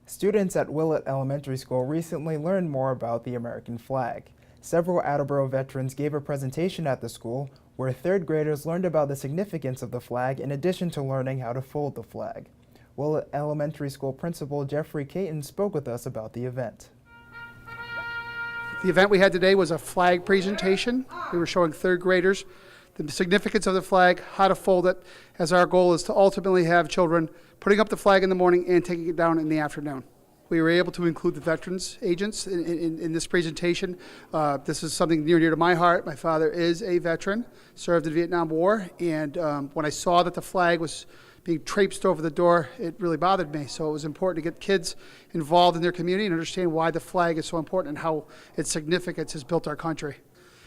Students at Willet Elementary School recently learned more about the American flag. Several Attleboro veterans gave a presentation at the school where third graders learned about the significance of the flag in addition to learning how to fold the flag. Willet Elementary School Principal Jefferey Cateon spoke with us about the event. The event we had today was a flag presentation. We were showing third graders the significance of the flag, how to fold it, as our goal is to ultimately have children putting up the flag in the morning and taking it down in the afternoon. We were able to include the veterans agents in this presentation. This is something near and dear to my heart. My father is a veteran, served in the Vietnam War, and when I saw that the flag was being traipsed over the door, it really bothered me. So it was important to get kids involved in their community and understand why the flag is so important and how its significance has built our country.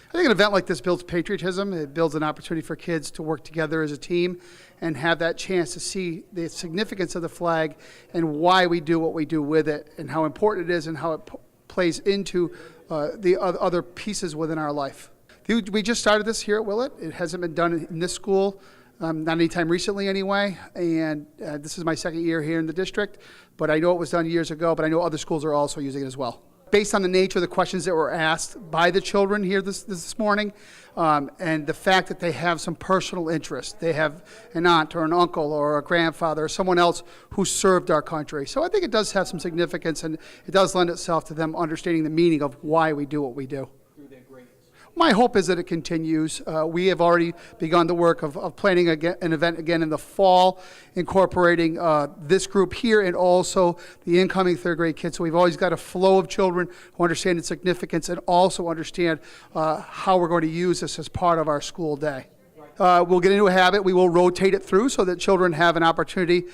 I think an event like this builds patriotism. It builds an opportunity for kids to work together as a team and have that chance to see the significance of the flag and why we do what we do with it and how important it is and how it plays into the other pieces within our life. We just started this here at Willett. It hasn't been done in this school, not anytime recently anyway, and this is my second year here in the district, but I know it was done years ago, but I know other schools are also using it as well. Based on the nature of the questions that were asked by the children here this morning, and the fact that they have some personal interest. They have an aunt or an uncle or a grandfather or someone else who served our country. So I think it does have some significance, and it does lend itself to them understanding the meaning of why we do what we do. My hope is that it continues. We have already begun the work of planning an event again in the fall, incorporating this group here and also the incoming third grade kids. So we've always got a flow of children who understand its significance and also understand how we're going to use this as part of our school day. We'll get into a habit. We will rotate it through so that children have an opportunity,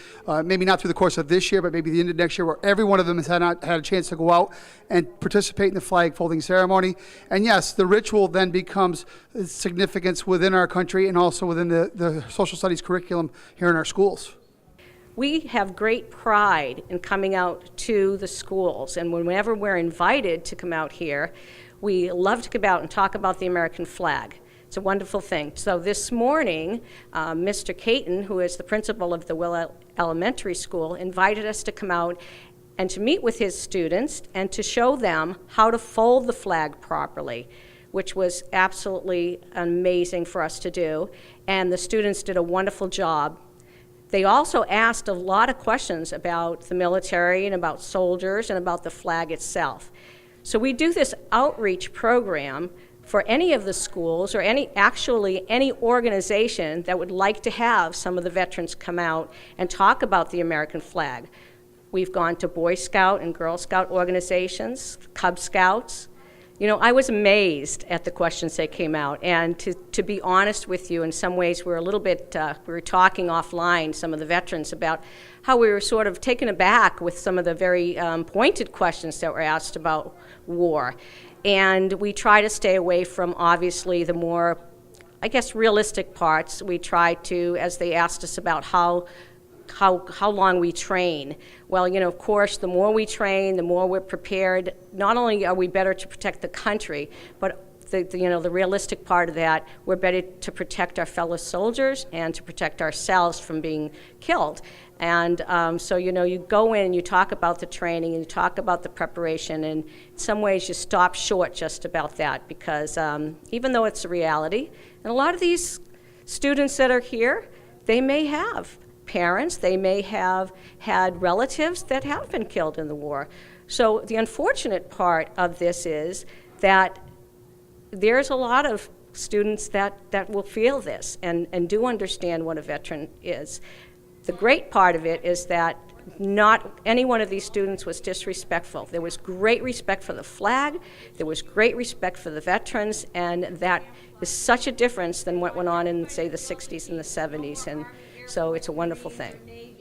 maybe not through the course of this year, but maybe the end of next year, where every one of them has had a chance to go out and participate in the flag folding ceremony. And yes, the ritual then becomes significance within our country and also within the social studies curriculum here in our schools. We have great pride in coming out to the schools, and whenever we're invited to come out here, we love to come out and talk about the American flag. It's a wonderful thing. So this morning, Mr. Cateon, who is the principal of the Willet Elementary School, invited us to come out and to meet with his students and to show them how to fold the flag properly, which was absolutely amazing for us to do. And the students did a wonderful job. They also asked a lot of questions about the military and about soldiers and about the flag itself. So we do this outreach program for any of the schools or any organization that would like to have some of the veterans come out and talk about the American flag. We've gone to Boy Scout and Girl Scout organizations, Cub Scouts. You know, I was amazed at the questions that came out, and to be honest with you, in some ways we're a little bit, we were talking offline, some of the veterans, about how we were sort of taken aback with some of the very pointed questions that were asked about war. And we try to stay away from, obviously, the more, I guess, realistic parts. We try to, as they asked us about how long we train. Well, you know, of course, the more we train, the more we're prepared. Not only are we better to protect the country, but the realistic part of that, we're better to protect our fellow soldiers and to protect ourselves from being killed. And so, you know, you go in and you talk about the training and you talk about the preparation, and in some ways you stop short just about that, because even though it's a reality, and a lot of these students that are here, they may have parents, they may have had relatives that have been killed in the war. So the unfortunate part of this is that there's a lot of students that will feel this and do understand what a veteran is. The great part of it is that not any one of these students was disrespectful. There was great respect for the flag, there was great respect for the veterans, and that is such a difference than what went on in, say, the 60s and the 70s, and so it's a wonderful thing.